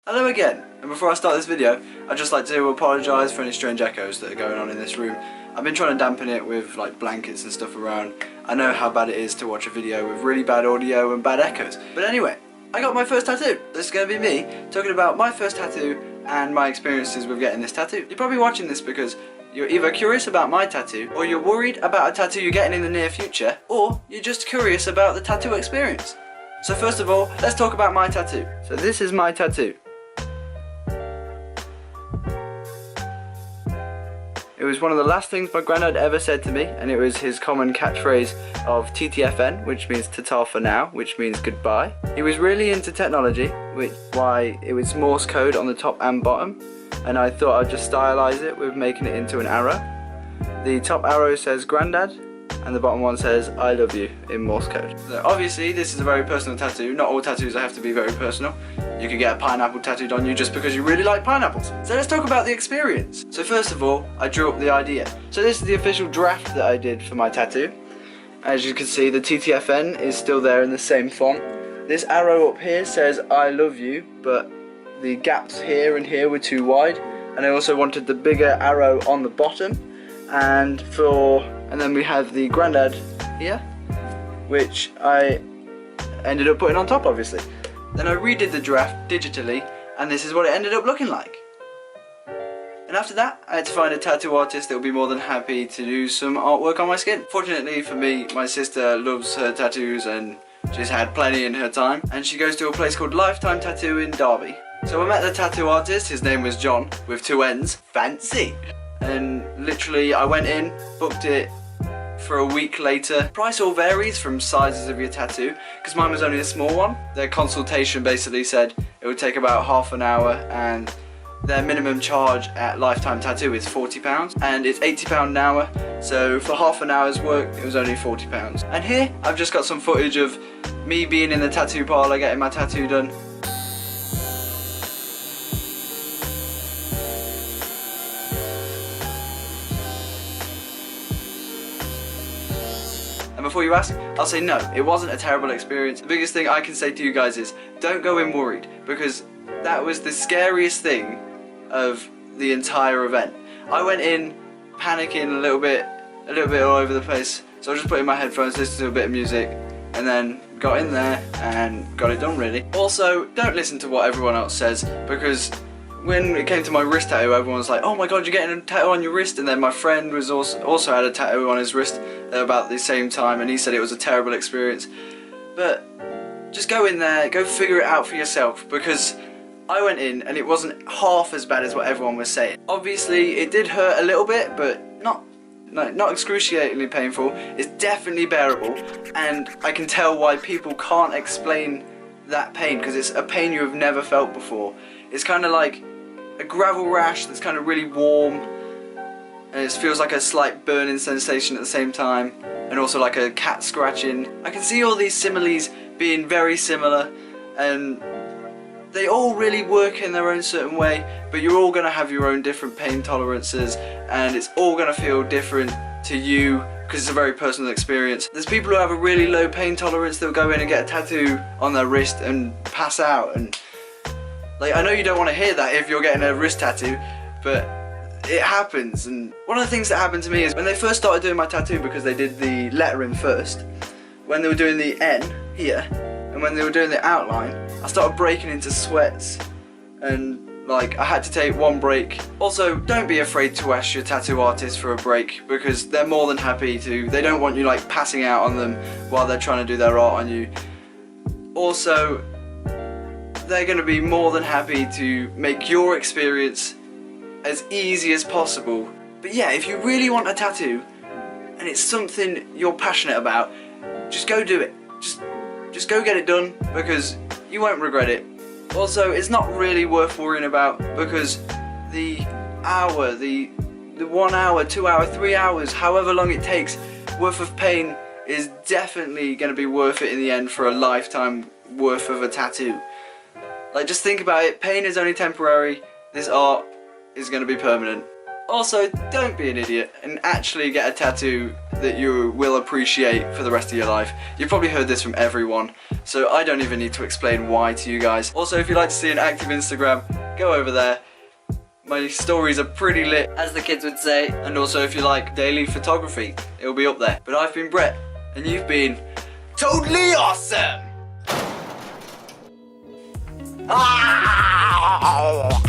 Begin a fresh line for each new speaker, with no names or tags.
Hello again, and before I start this video, I'd just like to apologise for any strange echoes that are going on in this room. I've been trying to dampen it with like blankets and stuff around. I know how bad it is to watch a video with really bad audio and bad echoes. But anyway, I got my first tattoo. This is going to be me talking about my first tattoo and my experiences with getting this tattoo. You're probably watching this because you're either curious about my tattoo, or you're worried about a tattoo you're getting in the near future, or you're just curious about the tattoo experience. So first of all, let's talk about my tattoo. So this is my tattoo. It was one of the last things my granddad ever said to me, and it was his common catchphrase of TTFN, which means ta-ta for now, which means goodbye. He was really into technology, which is why it was Morse code on the top and bottom, and I thought I'd just stylize it with making it into an arrow. The top arrow says granddad, and the bottom one says I love you in Morse code. So obviously this is a very personal tattoo. Not all tattoos have to be very personal. You could get a pineapple tattooed on you just because you really like pineapples. So let's talk about the experience. So first of all, I drew up the idea. So this is the official draft that I did for my tattoo. As you can see, the TTFN is still there in the same font. This arrow up here says I love you, but the gaps here and here were too wide. And I also wanted the bigger arrow on the bottom. And then we have the granddad here, which I ended up putting on top, obviously. Then I redid the draft digitally, and this is what it ended up looking like. And after that, I had to find a tattoo artist that would be more than happy to do some artwork on my skin. Fortunately for me, my sister loves her tattoos and she's had plenty in her time, and she goes to a place called Lifetime Tattoo in Derby. So I met the tattoo artist, his name was Jonn, with 2 N's, fancy. And literally I went in, booked it for a week later. Price all varies from sizes of your tattoo, because mine was only a small one. Their consultation basically said it would take about half an hour, and their minimum charge at Lifetime Tattoo is £40, and it's £80 an hour, so for half an hour's work it was only £40. And here I've just got some footage of me being in the tattoo parlour getting my tattoo done. And before you ask, I'll say no, it wasn't a terrible experience. The biggest thing I can say to you guys is, don't go in worried, because that was the scariest thing of the entire event. I went in panicking a little bit all over the place, so I just put in my headphones, listened to a bit of music, and then got in there and got it done really. Also, don't listen to what everyone else says, because when it came to my wrist tattoo, everyone was like, oh my god, you're getting a tattoo on your wrist. And then my friend was also had a tattoo on his wrist about the same time, and he said it was a terrible experience. But just go in there, go figure it out for yourself, because I went in and it wasn't half as bad as what everyone was saying. Obviously it did hurt a little bit, but not excruciatingly painful. It's definitely bearable, and I can tell why people can't explain that pain, because it's a pain you have never felt before. It's kind of like a gravel rash that's kind of really warm, and it feels like a slight burning sensation at the same time, and also like a cat scratching. I can see all these similes being very similar, and they all really work in their own certain way, but you're all going to have your own different pain tolerances, and it's all going to feel different to you, because it's a very personal experience. There's people who have a really low pain tolerance that'll go in and get a tattoo on their wrist and pass out, and like, I know you don't want to hear that if you're getting a wrist tattoo, but it happens. And one of the things that happened to me is when they first started doing my tattoo, because they did the lettering first, when they were doing the N here, and when they were doing the outline, I started breaking into sweats, and like I had to take one break. Also, don't be afraid to ask your tattoo artist for a break, because they're more than happy to. They don't want you like passing out on them while they're trying to do their art on you. Also, they're going to be more than happy to make your experience as easy as possible. But yeah, if you really want a tattoo and it's something you're passionate about, just go do it. Just go get it done, because you won't regret it. Also, it's not really worth worrying about, because the hour, the 1 hour, 2 hour, 3 hours, however long it takes worth of pain is definitely going to be worth it in the end for a lifetime worth of a tattoo. Like, just think about it, pain is only temporary, this art is going to be permanent. Also, don't be an idiot and actually get a tattoo that you will appreciate for the rest of your life. You've probably heard this from everyone, so I don't even need to explain why to you guys. Also, if you'd like to see an active Instagram, go over there. My stories are pretty lit, as the kids would say. And also, if you like daily photography, it'll be up there. But I've been Brett, and you've been totally awesome! Ah!